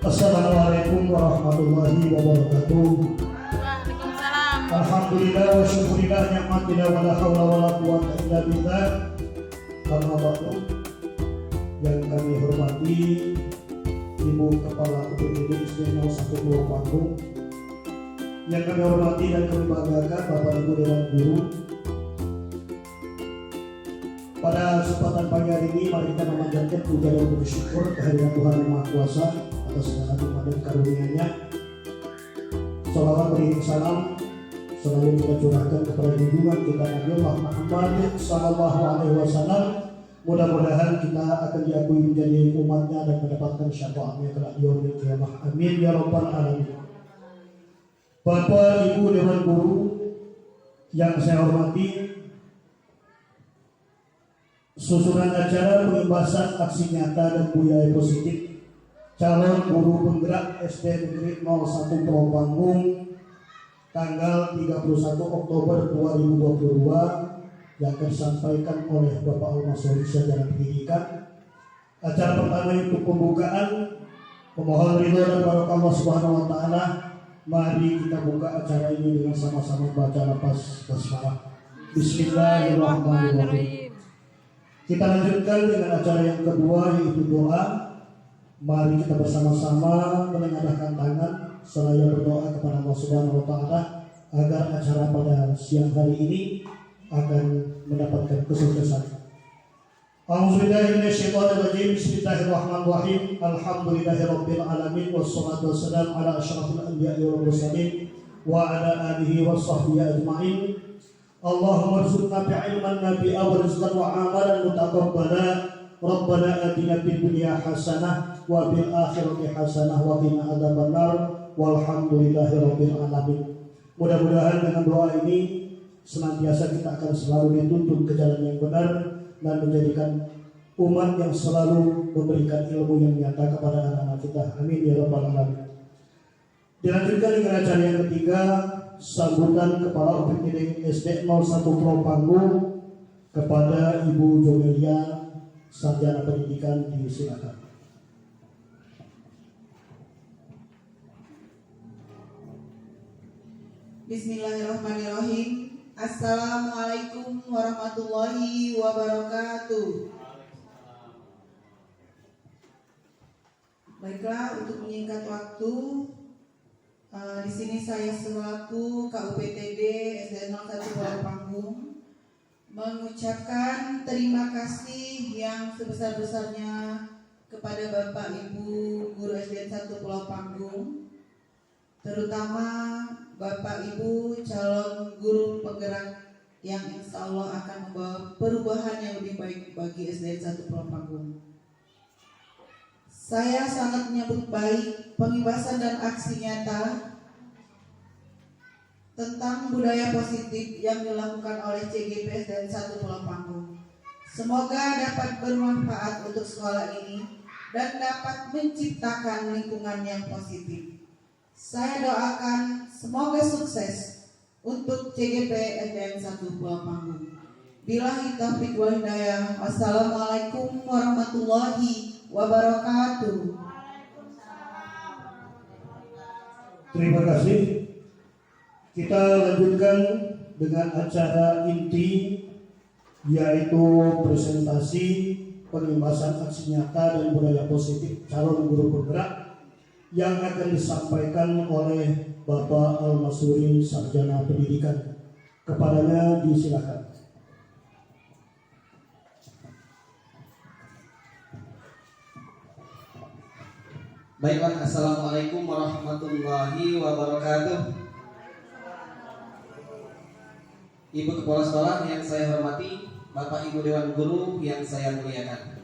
Assalamualaikum warahmatullahi wabarakatuh. Waalaikumsalam. Alhamdulillah wa syukurillah ni'matillah wa la hawla wa la quwwata illa billah. Amma ba'du. Yang kami hormati Ibu Kepala UPTD SD 01 Pulau Panggung, yang kami hormati dan kami banggakan Bapak Ibu Dewan Guru. Pada kesempatan pagi hari ini mari kita memanjatkan puja dan bersyukur kehadirat Tuhan Yang Maha Kuasa atas segala nikmat dan karunia-Nya. Shalawat beriring salam selalu kita curahkan kepada junjungan kita Nabi Muhammad sallallahu alaihi wasallam. Mudah-mudahan kita akan diakui menjadi umatnya dan mendapatkan syafaatnya kelak di yaumil qiyamah. Amin ya rabbal alamin. Bapak Ibu Dewan Guru yang saya hormati, susunan acara pengimbasan aksi nyata dan budaya positif calon guru penggerak SD Negeri 01 Pulau Panggung tanggal 31 Oktober 2022 yang akan disampaikan oleh Bapak Al-Masuri Sarjana Pendidikan. Acara pertama untuk pembukaan, memohon ridho dan barokah Allah Subhanahu wa taala. Mari kita buka acara ini dengan sama-sama baca lafaz basmalah. Bismillahirrahmanirrahim. Kita lanjutkan dengan acara yang kedua, yaitu doa. Mari kita bersama-sama menengadahkan tangan seraya berdoa kepada Allah Subhanahu wa taala agar acara pada siang hari ini akan mendapatkan kesuksesan. A'udzubillahi minasyaitonirrajim. Bismillahirrahmanirrahim. Alhamdulillahirabbil alamin wassalatu wassalamu ala asyrafil anbiya'i wal mursalin wa ala alihi washabbihi ajmain. Allahumma arzuqna bi'ilman nabi'a wa rizqan wa amalan mutaqabbala. Rabbana atina fid dunya hasanah wa fil akhirati hasanah wa qina adzabannar. Walhamdulillahirabbil alamin. Mudah-mudahan dengan doa ini senantiasa kita akan selalu dituntun ke jalan yang benar dan menjadikan umat yang selalu memberikan ilmu yang nyata kepada anak-anak kita. Amin ya rabbal alamin. Dilanjutkan dengan acara yang ketiga, sambutan Kepala UPTD SD 01 Pulau Panggung kepada Ibu Jomelia Sarjana Pendidikan, disilakan. Bismillahirrahmanirrahim. Assalamualaikum warahmatullahi wabarakatuh. Baiklah, untuk menyingkat waktu, di sini saya selaku KUPTD SD 01 Pulau Panggung mengucapkan terima kasih yang sebesar-besarnya kepada Bapak Ibu Guru SD 1 Pulau Panggung, terutama Bapak Ibu calon guru penggerak yang insya Allah akan membawa perubahan yang lebih baik bagi SD 1 Pulau Panggung. Saya sangat menyambut baik pengimbasan dan aksi nyata tentang budaya positif yang dilakukan oleh CGP SD 1 Pulau Panggung. Semoga dapat bermanfaat untuk sekolah ini dan dapat menciptakan lingkungan yang positif. Saya doakan semoga sukses untuk CGP SDN 1 Pulau Panggung. Billahi taufiq wal hidayah. Wassalamualaikum warahmatullahi wabarakatuh. Terima kasih. Kita lanjutkan dengan acara inti, yaitu presentasi pengimbasan aksi nyata dan budaya positif calon guru penggerak yang akan disampaikan oleh Bapak Al-Masuri Sarjana Pendidikan. Kepadanya disilakan. Baiklah, assalamualaikum warahmatullahi wabarakatuh. Ibu Kepala Sekolah yang saya hormati, Bapak Ibu Dewan Guru yang saya muliakan,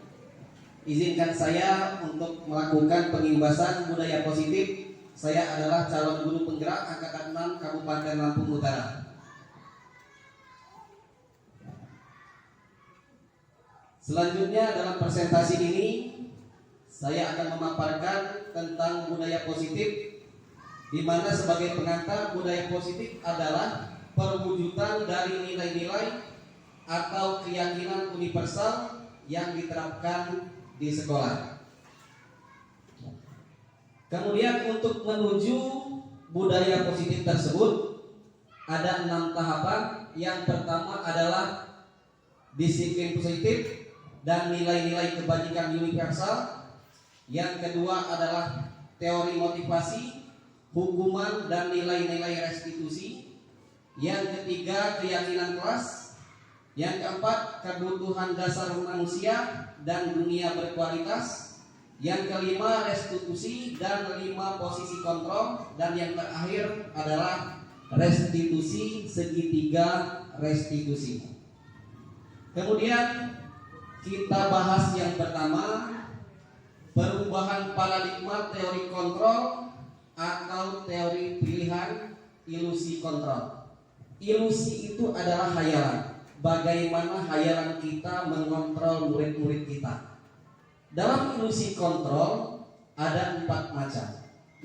izinkan saya untuk melakukan pengimbasan budaya positif. Saya adalah calon guru penggerak angkatan 6 Kabupaten Lampung Utara. Selanjutnya dalam presentasi ini saya akan memaparkan tentang budaya positif, di mana sebagai pengantar budaya positif adalah perwujudan dari nilai-nilai atau keyakinan universal yang diterapkan di sekolah. Kemudian untuk menuju budaya positif tersebut ada 6 tahapan. Yang pertama adalah disiplin positif dan nilai-nilai kebajikan universal. Yang kedua adalah teori motivasi, hukuman dan nilai-nilai restitusi. Yang ketiga keyakinan kelas. Yang keempat kebutuhan dasar manusia dan dunia berkualitas. Yang kelima restitusi dan 5 posisi kontrol. Dan yang terakhir adalah restitusi segitiga restitusi. Kemudian kita bahas yang pertama, perubahan paradigma teori kontrol atau teori pilihan ilusi kontrol. Ilusi itu adalah hayalan. Bagaimana hayalan kita mengontrol murid-murid kita. Dalam ilusi kontrol ada 4 macam.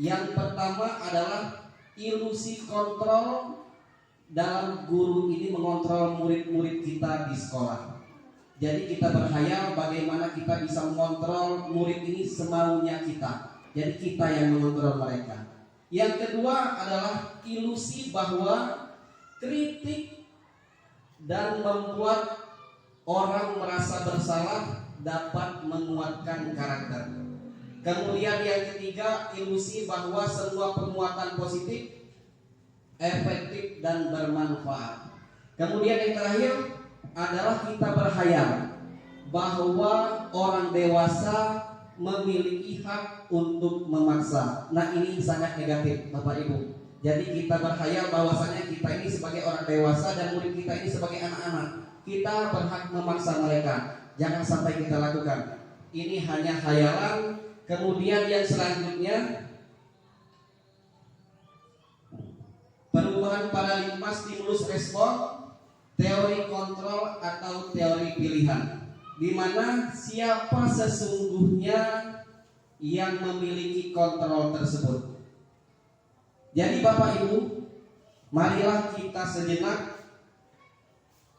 Yang pertama adalah ilusi kontrol dalam guru ini mengontrol murid-murid kita di sekolah. Jadi kita berhayal bagaimana kita bisa mengontrol murid ini semaunya kita. Jadi kita yang mengontrol mereka. Yang kedua adalah ilusi bahwa kritik dan membuat orang merasa bersalah dapat menguatkan karakter. Kemudian yang ketiga, ilusi bahwa semua penguatan positif efektif dan bermanfaat. Kemudian yang terakhir adalah kita berhayal bahwa orang dewasa memiliki hak untuk memaksa. Nah, ini sangat negatif, Bapak Ibu. Jadi kita berhayal bahwasanya kita ini sebagai orang dewasa dan murid kita ini sebagai anak-anak, kita berhak memaksa mereka. Jangan sampai kita lakukan. Ini hanya khayalan. Kemudian yang selanjutnya, perubahan paradigma stimulus respon, teori kontrol atau teori pilihan, di mana siapa sesungguhnya yang memiliki kontrol tersebut. Jadi Bapak Ibu, marilah kita sejenak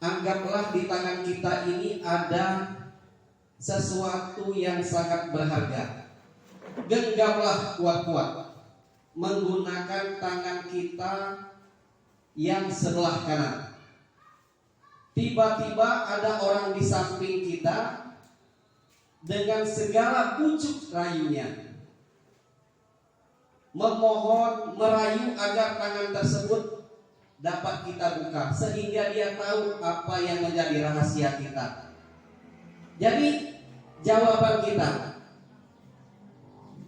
anggaplah di tangan kita ini ada sesuatu yang sangat berharga. Genggamlah kuat-kuat menggunakan tangan kita yang sebelah kanan. Tiba-tiba ada orang di samping kita dengan segala pucuk rayunya, memohon, merayu agar tangan tersebut dapat kita buka sehingga dia tahu apa yang menjadi rahasia kita. Jadi jawaban kita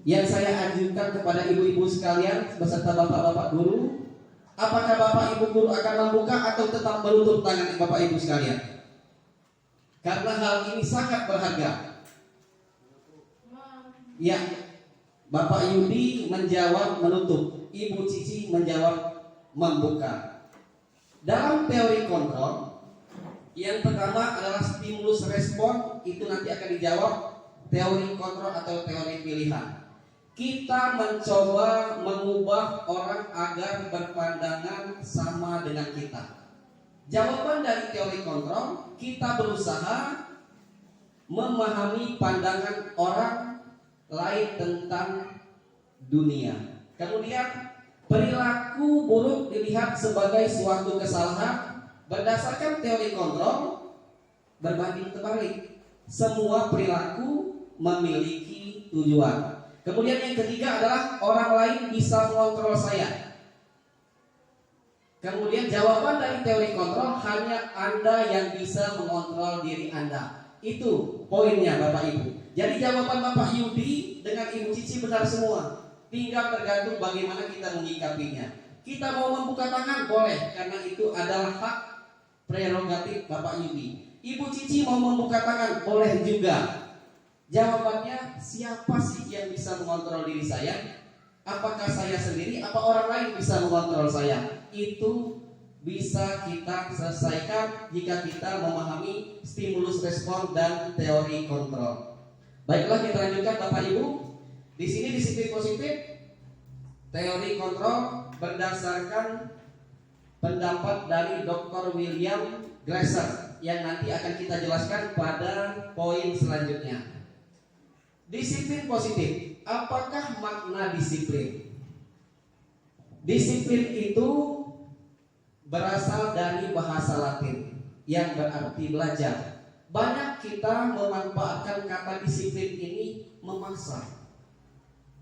yang saya ajukan kepada ibu-ibu sekalian beserta bapak-bapak guru, apakah bapak ibu guru akan membuka atau tetap menutup tangan bapak ibu sekalian? Karena hal ini sangat berharga. Ya, Bapak Yudi menjawab menutup, Ibu Cici menjawab membuka. Dalam teori kontrol, yang pertama adalah stimulus respon, itu nanti akan dijawab teori kontrol atau teori pilihan. Kita mencoba mengubah orang agar berpandangan sama dengan kita. Jawaban dari teori kontrol, kita berusaha memahami pandangan orang lain tentang dunia. Kemudian perilaku buruk dilihat sebagai suatu kesalahan. Berdasarkan teori kontrol, berbanding terbalik, semua perilaku memiliki tujuan. Kemudian yang ketiga adalah orang lain bisa mengontrol saya. Kemudian jawaban dari teori kontrol, hanya Anda yang bisa mengontrol diri Anda. Itu poinnya Bapak Ibu. Jadi jawaban Bapak Yudi dengan Ibu Cici benar semua. Tinggal tergantung bagaimana kita menyikapinya. Kita mau membuka tangan boleh, karena itu adalah hak prerogatif Bapak Yudi. Ibu Cici mau membuka tangan boleh juga. Jawabannya, siapa sih yang bisa mengontrol diri saya? Apakah saya sendiri? Apa orang lain bisa mengontrol saya? Itu bisa kita selesaikan jika kita memahami stimulus respon dan teori kontrol. Baiklah, kita lanjutkan Bapak Ibu. Di sini disiplin positif, teori kontrol berdasarkan pendapat dari Dr. William Glasser yang nanti akan kita jelaskan pada poin selanjutnya. Disiplin positif apakah makna disiplin? Disiplin itu berasal dari bahasa Latin yang berarti belajar. Banyak kita memanfaatkan kata disiplin ini memaksa.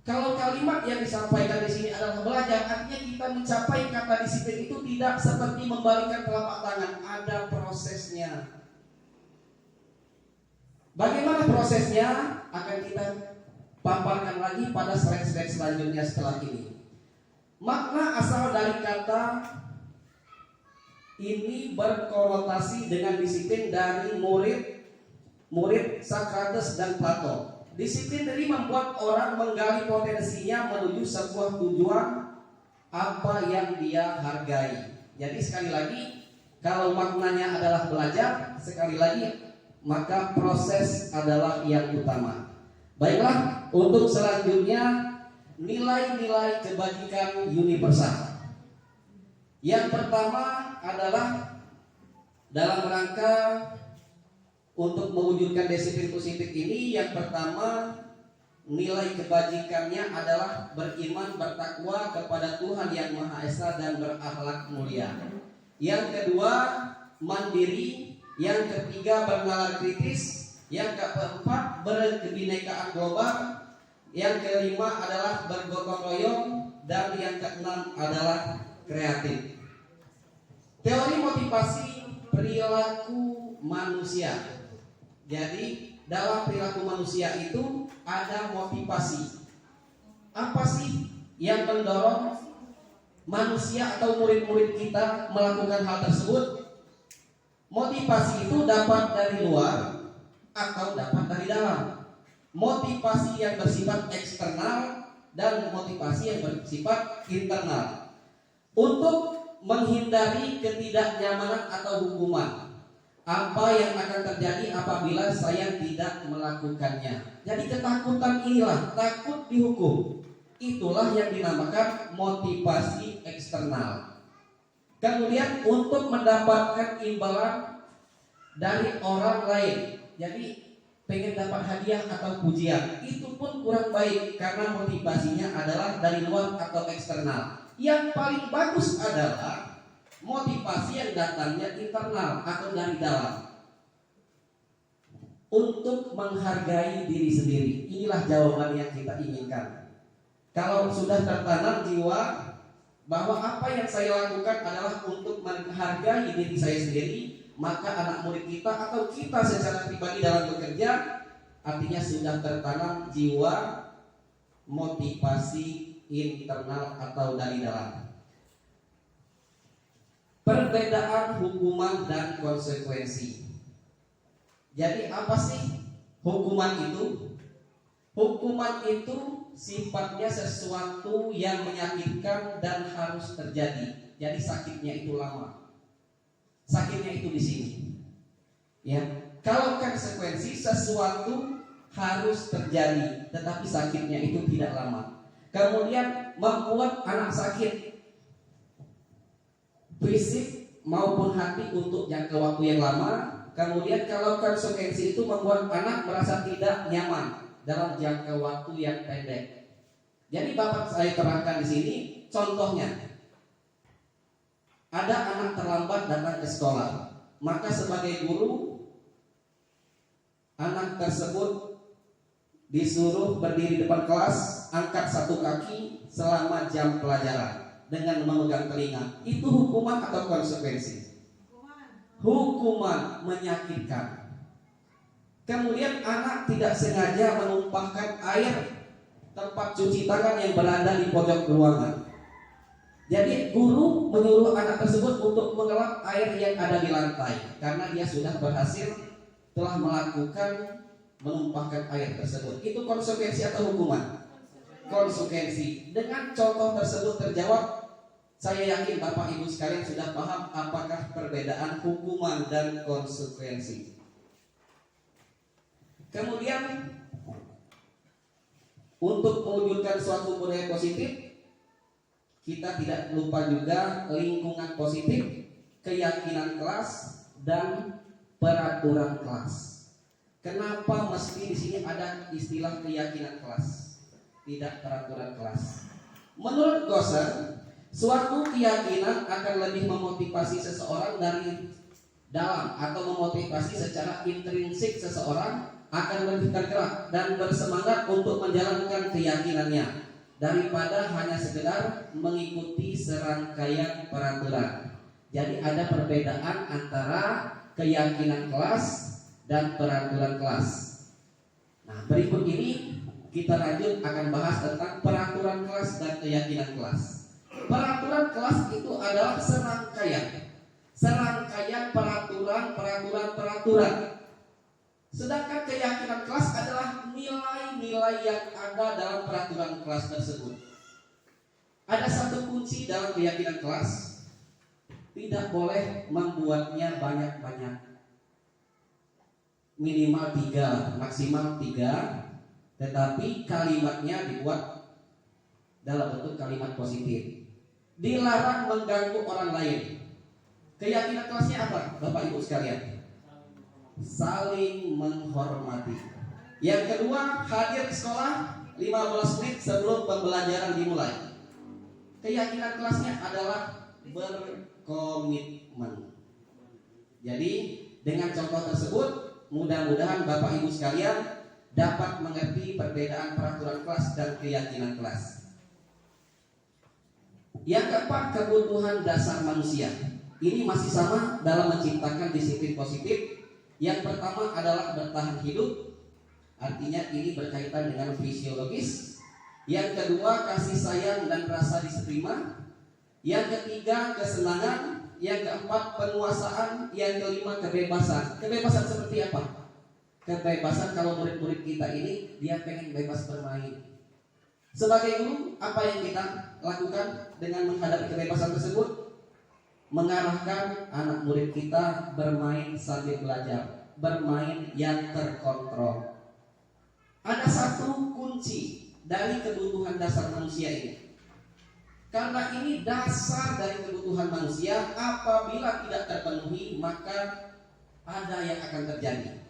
Kalau kalimat yang disampaikan di sini adalah belajar, artinya kita mencapai kata disiplin itu tidak seperti membalikkan telapak tangan, ada prosesnya. Bagaimana prosesnya akan kita paparkan lagi pada slide-slide selanjutnya setelah ini. Makna asal dari kata ini berkonotasi dengan disiplin dari murid Socrates dan Plato. Disiplin ini membuat orang menggali potensinya menuju sebuah tujuan apa yang dia hargai. Jadi sekali lagi, kalau maknanya adalah belajar, sekali lagi maka proses adalah yang utama. Baiklah, untuk selanjutnya nilai-nilai kebajikan universal. Yang pertama adalah dalam rangka untuk mewujudkan disiplin positif ini, yang pertama nilai kebajikannya adalah beriman, bertakwa kepada Tuhan yang Maha Esa dan berakhlak mulia. Yang kedua mandiri, yang ketiga bernalar kritis, yang keempat berkebinekaan global, yang kelima adalah bergotong royong, dan yang keenam adalah kreatif. Teori motivasi perilaku manusia. Jadi dalam perilaku manusia itu ada motivasi. Apa sih yang mendorong manusia atau murid-murid kita melakukan hal tersebut? Motivasi itu dapat dari luar atau dapat dari dalam. Motivasi yang bersifat eksternal dan motivasi yang bersifat internal. Untuk menghindari ketidaknyamanan atau hukuman, apa yang akan terjadi apabila saya tidak melakukannya? Jadi ketakutan inilah, takut dihukum. Itulah yang dinamakan motivasi eksternal. Kemudian untuk mendapatkan imbalan dari orang lain. Jadi pengen dapat hadiah atau pujian, itu pun kurang baik karena motivasinya adalah dari luar atau eksternal. Yang paling bagus adalah motivasi yang datangnya internal atau dari dalam, untuk menghargai diri sendiri. Inilah jawaban yang kita inginkan. Kalau sudah tertanam jiwa bahwa apa yang saya lakukan adalah untuk menghargai diri saya sendiri, maka anak murid kita atau kita secara pribadi dalam bekerja, artinya sudah tertanam jiwa motivasi internal atau dari dalam. Perbedaan hukuman dan konsekuensi. Jadi apa sih hukuman itu? Hukuman itu sifatnya sesuatu yang menyakitkan dan harus terjadi. Jadi sakitnya itu lama. Sakitnya itu di sini. Ya, kalau konsekuensi sesuatu harus terjadi, tetapi sakitnya itu tidak lama. Kemudian membuat anak sakit fisik maupun hati untuk jangka waktu yang lama. Kemudian kalau konsekuensi itu membuat anak merasa tidak nyaman dalam jangka waktu yang pendek. Jadi Bapak saya terangkan di sini contohnya. Ada anak terlambat datang ke sekolah, maka sebagai guru anak tersebut disuruh berdiri depan kelas, angkat satu kaki selama jam pelajaran dengan memegang telinga. Itu hukuman atau konsekuensi? Hukuman, menyakitkan. Kemudian anak tidak sengaja menumpahkan air tempat cuci tangan yang berada di pojok ruangan. Jadi guru menyuruh anak tersebut untuk mengelap air yang ada di lantai karena dia sudah berhasil telah melakukan menumpahkan air tersebut. Itu konsekuensi atau hukuman? Konsekuensi. Dengan contoh tersebut terjawab, saya yakin Bapak Ibu sekalian sudah paham apakah perbedaan hukuman dan konsekuensi. Kemudian untuk mewujudkan suatu budaya positif, kita tidak lupa juga lingkungan positif, keyakinan kelas, dan peraturan kelas. Kenapa mesti di sini ada istilah keyakinan kelas? tidak peraturan kelas. Menurut Gosen, suatu keyakinan akan lebih memotivasi seseorang dari dalam atau memotivasi secara intrinsik seseorang akan lebih tergerak dan bersemangat untuk menjalankan keyakinannya daripada hanya sekedar mengikuti serangkaian peraturan. Jadi ada perbedaan antara keyakinan kelas dan peraturan kelas. Nah, berikut ini kita lanjut akan bahas tentang peraturan kelas dan keyakinan kelas. Peraturan kelas itu adalah serangkaian peraturan. Sedangkan keyakinan kelas adalah nilai-nilai yang ada dalam peraturan kelas tersebut. Ada satu kunci dalam keyakinan kelas, tidak boleh membuatnya banyak-banyak. Minimal 3, maksimal 3, tetapi kalimatnya dibuat dalam bentuk kalimat positif. Dilarang mengganggu orang lain. Keyakinan kelasnya apa, Bapak Ibu sekalian? Saling menghormati. Yang kedua, hadir di sekolah 15 menit sebelum pembelajaran dimulai. Keyakinan kelasnya adalah berkomitmen. Jadi dengan contoh tersebut, mudah-mudahan Bapak Ibu sekalian dapat mengerti perbedaan peraturan kelas dan keyakinan kelas. Yang keempat, kebutuhan dasar manusia. Ini masih sama dalam menciptakan disiplin positif. Yang pertama adalah bertahan hidup, artinya ini berkaitan dengan fisiologis. Yang kedua, kasih sayang dan rasa diterima. Yang ketiga, kesenangan. Yang keempat, penguasaan. Yang kelima, kebebasan. Kebebasan seperti apa? Kebebasan kalau murid-murid kita ini dia pengen bebas bermain. Sebagai guru, apa yang kita lakukan dengan menghadapi kebebasan tersebut? Mengarahkan anak murid kita bermain sambil belajar, bermain yang terkontrol. Ada satu kunci dari kebutuhan dasar manusia ini. Karena ini dasar dari kebutuhan manusia, apabila tidak terpenuhi maka ada yang akan terjadi.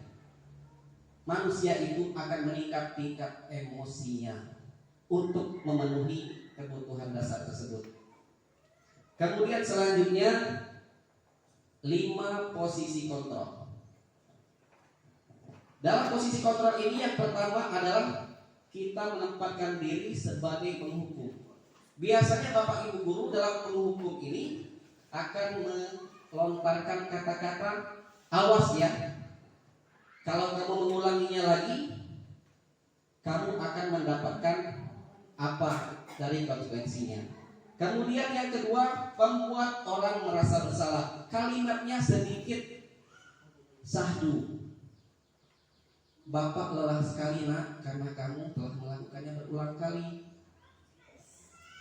Manusia itu akan meningkat tingkat emosinya untuk memenuhi kebutuhan dasar tersebut. Kemudian selanjutnya 5 posisi kontrol. Dalam posisi kontrol ini yang pertama adalah kita menempatkan diri sebagai penghukum. Biasanya Bapak Ibu guru dalam menghukum ini akan melontarkan kata-kata awas ya. Kalau kamu mengulanginya lagi, kamu akan mendapatkan apa dari konsekuensinya. Kemudian yang kedua, membuat orang merasa bersalah. Kalimatnya sedikit sahdu. Bapak lelah sekali nak, karena kamu telah melakukannya berulang kali.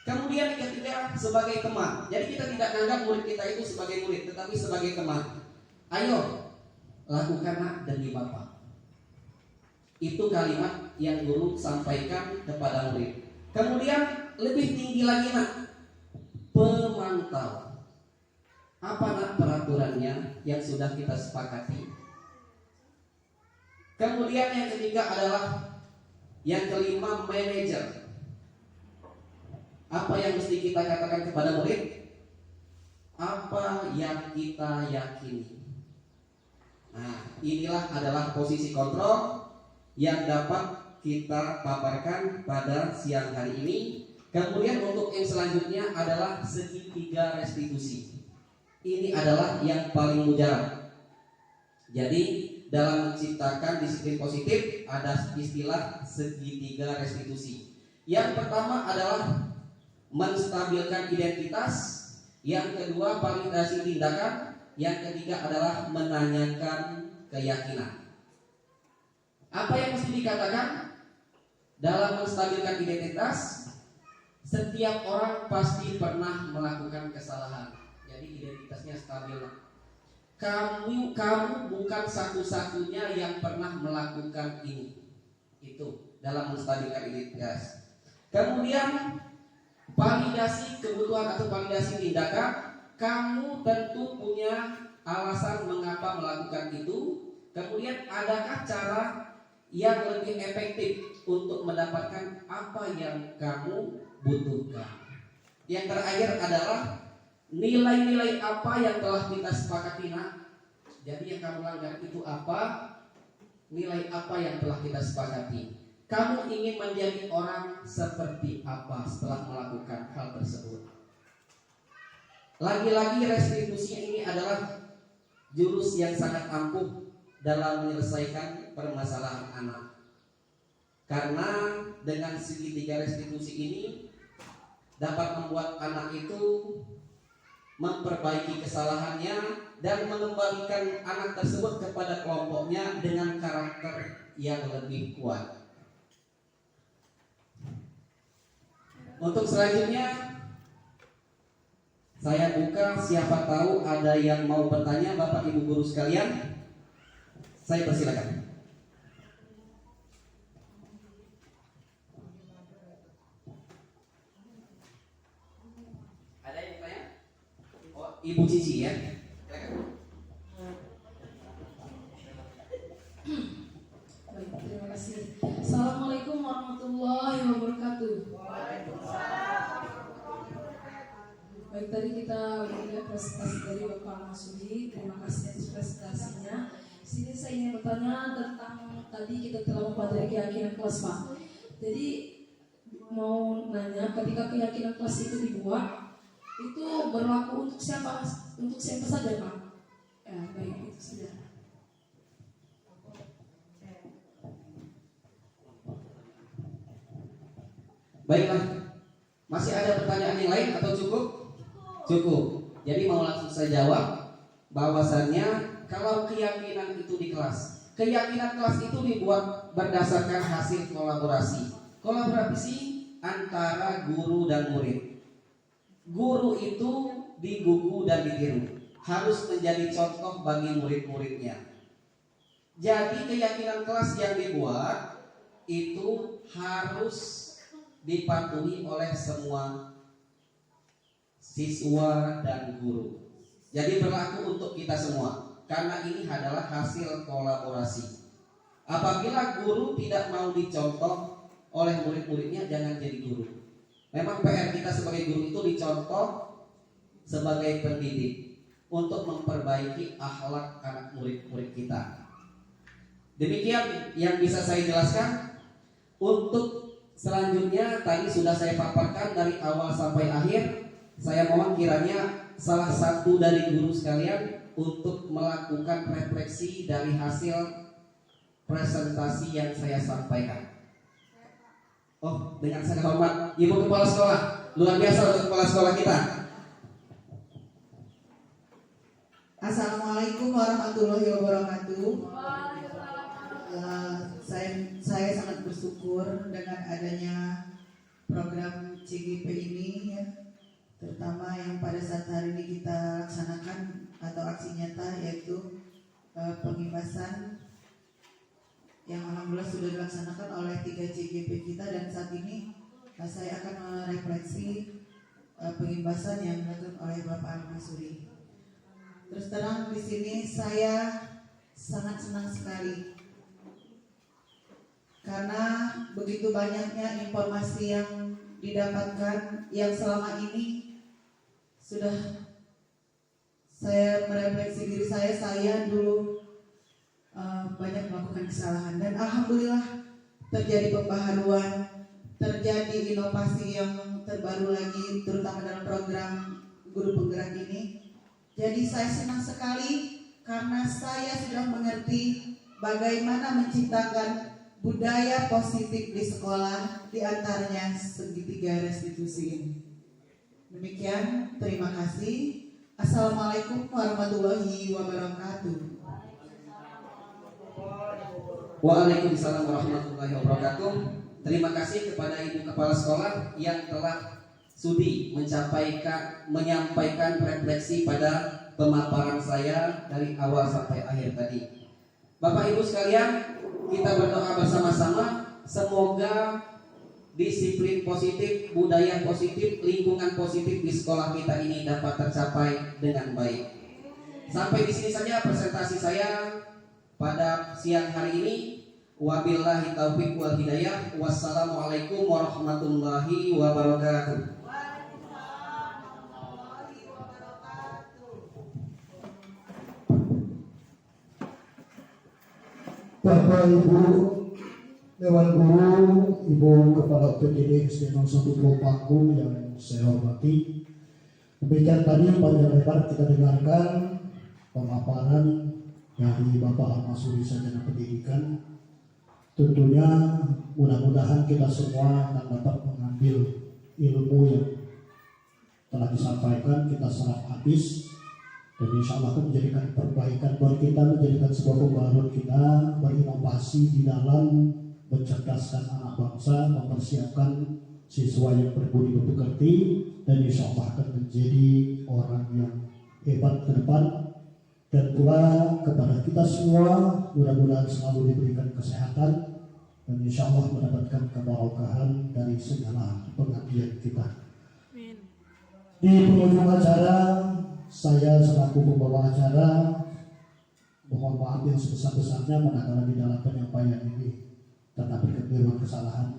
Kemudian yang ketiga, sebagai teman. Jadi kita tidak menganggap murid kita itu sebagai murid, tetapi sebagai teman. Ayo, lakukan nak demi Bapak. Itu kalimat yang guru sampaikan kepada murid. Kemudian lebih tinggi lagi nak, pemantau. Apa nak peraturannya yang sudah kita sepakati? Kemudian yang ketiga adalah yang kelima, manajer. Apa yang mesti kita katakan kepada murid? Apa yang kita yakini. Nah, inilah adalah posisi kontrol yang dapat kita paparkan pada siang hari ini. Kemudian untuk yang selanjutnya adalah segitiga restitusi. Ini adalah yang paling mujarab. Jadi dalam menciptakan disiplin positif ada istilah segitiga restitusi. Yang pertama adalah menstabilkan identitas. Yang kedua validasi tindakan. Yang ketiga adalah menanyakan keyakinan. Apa yang mesti dikatakan dalam menstabilkan identitas? Setiap orang pasti pernah melakukan kesalahan. Jadi identitasnya stabil. Kamu bukan satu-satunya yang pernah melakukan ini. Itu dalam menstabilkan identitas. Kemudian validasi kebutuhan atau validasi tindakan. Kamu tentu punya alasan mengapa melakukan itu. Kemudian adakah cara yang lebih efektif untuk mendapatkan apa yang kamu butuhkan. Yang terakhir adalah nilai-nilai apa yang telah kita sepakati, nak. Jadi yang kamu langgar itu apa? Nilai apa yang telah kita sepakati? Kamu ingin menjadi orang seperti apa setelah melakukan hal tersebut? Lagi-lagi restitusi ini adalah jurus yang sangat ampuh dalam menyelesaikan permasalahan anak. Karena dengan segitiga restitusi ini dapat membuat anak itu memperbaiki kesalahannya dan mengembalikan anak tersebut kepada kelompoknya dengan karakter yang lebih kuat. Untuk selanjutnya saya buka, siapa tahu ada yang mau bertanya. Bapak Ibu guru sekalian, saya persilakan. Ada yang tanya? Oh, Ibu Cici ya. Baik, terima kasih. Assalamualaikum warahmatullahi wabarakatuh. Baik, tadi kita melihat presentasi dari Bapak Masudi. Terima kasih atas presentasinya. Di sini saya ingin bertanya tentang tadi kita telah mempelajari keyakinan kelas, Pak. Jadi mau nanya, ketika keyakinan kelas itu dibuat, itu berlaku untuk siapa saja, Pak? Ya, baik, itu saja. Baiklah, masih ada pertanyaan yang lain atau cukup? Cukup. Jadi mau langsung saya jawab bahwasannya kalau keyakinan itu di kelas, keyakinan kelas itu dibuat berdasarkan hasil kolaborasi. Kolaborasi antara guru dan murid. Guru itu digugu dan ditiru, harus menjadi contoh bagi murid-muridnya. Jadi keyakinan kelas yang dibuat itu harus dipatuhi oleh semua siswa dan guru. Jadi berlaku untuk kita semua, karena ini adalah hasil kolaborasi. Apabila guru tidak mau dicontoh oleh murid-muridnya, jangan jadi guru. Memang PR kita sebagai guru itu dicontoh sebagai pendidik untuk memperbaiki akhlak anak murid-murid kita. Demikian yang bisa saya jelaskan. Untuk selanjutnya tadi sudah saya paparkan dari awal sampai akhir. Saya mohon kiranya salah satu dari guru sekalian untuk melakukan refleksi dari hasil presentasi yang saya sampaikan. Oh, dengan sangat hormat Ibu Kepala Sekolah, luar biasa untuk kepala sekolah kita. Assalamualaikum warahmatullahi wabarakatuh. Saya sangat bersyukur dengan adanya program CGP ini ya, terutama yang pada saat hari ini kita laksanakan atau aksi nyata, yaitu pengibasan yang alhamdulillah sudah dilaksanakan oleh 3 CGP kita. Dan saat ini saya akan merefleksi pengibasan yang dilakukan oleh Bapak Masudi. Terus terang di sini saya sangat senang sekali karena begitu banyaknya informasi yang didapatkan yang selama ini sudah saya merefleksi diri saya dulu banyak melakukan kesalahan, dan alhamdulillah terjadi pembaharuan, terjadi inovasi yang terbaru lagi, terutama dalam program guru penggerak ini. Jadi saya senang sekali karena saya sudah mengerti bagaimana menciptakan budaya positif di sekolah, di antaranya segitiga restitusi ini. Demikian, terima kasih. Assalamualaikum warahmatullahi wabarakatuh. Waalaikumsalam warahmatullahi wabarakatuh. Terima kasih kepada Ibu Kepala Sekolah yang telah sudi menyampaikan refleksi pada pemaparan saya dari awal sampai akhir tadi. Bapak Ibu sekalian, kita berdoa bersama-sama semoga disiplin positif, budaya positif, lingkungan positif di sekolah kita ini dapat tercapai dengan baik. Sampai di sini saja presentasi saya pada siang hari ini. Wabillahi taufiq wal hidayah. Wassalamualaikum warahmatullahi wabarakatuh. Bapak Ibu Dewan Guru, Ibu Kepala PTD SD 01 Pulau Panggung yang saya hormati, demikian tadi panjang lebar kita dengarkan pemaparan dari Bapak Al-Masuri Sarjana Pendidikan. Tentunya mudah-mudahan kita semua akan dapat mengambil ilmu yang telah disampaikan, kita serap habis, dan insya Allah akan menjadikan perbaikan buat kita, menjadikan sebuah pembaruan kita, berinovasi di dalam mencerdaskan anak bangsa, mempersiapkan siswa yang berbudi pekerti, dan insya Allah akan menjadi orang yang hebat ke depan. Dan pula kepada kita semua, mudah-mudahan selalu diberikan kesehatan dan insya Allah mendapatkan keberkahan dari segala pengabdian kita. Amin. Di penghujung acara, saya selaku pembawa acara mohon maaf yang sebesar-besarnya manakala di dalam penyampaian ini terdapat kekeliruan kesalahan.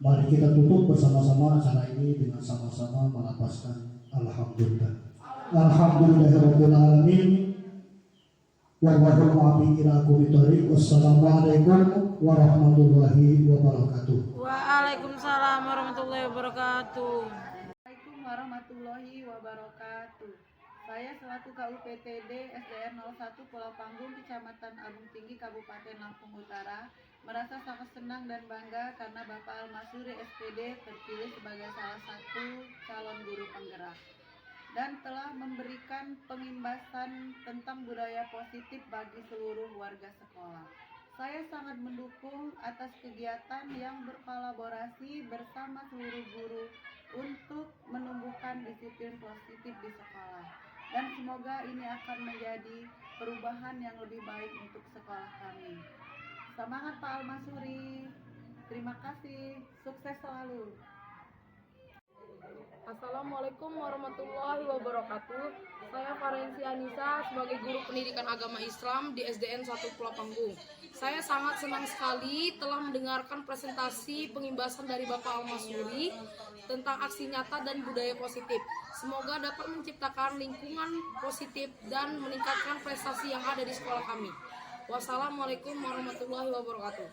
Mari kita tutup bersama-sama acara ini dengan sama-sama melapaskan alhamdulillah. Alhamdulillahirabbil alamin. Wassalamualaikum warahmatullahi wabarakatuh. Waalaikumsalam warahmatullahi wabarakatuh. Assalamualaikum warahmatullahi wabarakatuh. Saya selaku KUPTD SDN 01 Pulau Panggung, Kecamatan Agung Tinggi, Kabupaten Lampung Utara, merasa sangat senang dan bangga karena Bapak Al-Masuri SPD terpilih sebagai salah satu calon guru penggerak dan telah memberikan pengimbasan tentang budaya positif bagi seluruh warga sekolah. Saya sangat mendukung atas kegiatan yang berkolaborasi bersama seluruh guru untuk menumbuhkan disiplin positif di sekolah. Dan semoga ini akan menjadi perubahan yang lebih baik untuk sekolah kami. Semangat Pak Al-Masuri. Terima kasih. Sukses selalu. Assalamualaikum warahmatullahi wabarakatuh. Saya Farensi Anissa sebagai guru pendidikan agama Islam di SDN 1 Pulau Panggung. Saya sangat senang sekali telah mendengarkan presentasi pengimbasan dari Bapak Al-Masuri tentang aksi nyata dan budaya positif. Semoga dapat menciptakan lingkungan positif dan meningkatkan prestasi yang ada di sekolah kami. Wassalamualaikum warahmatullahi wabarakatuh.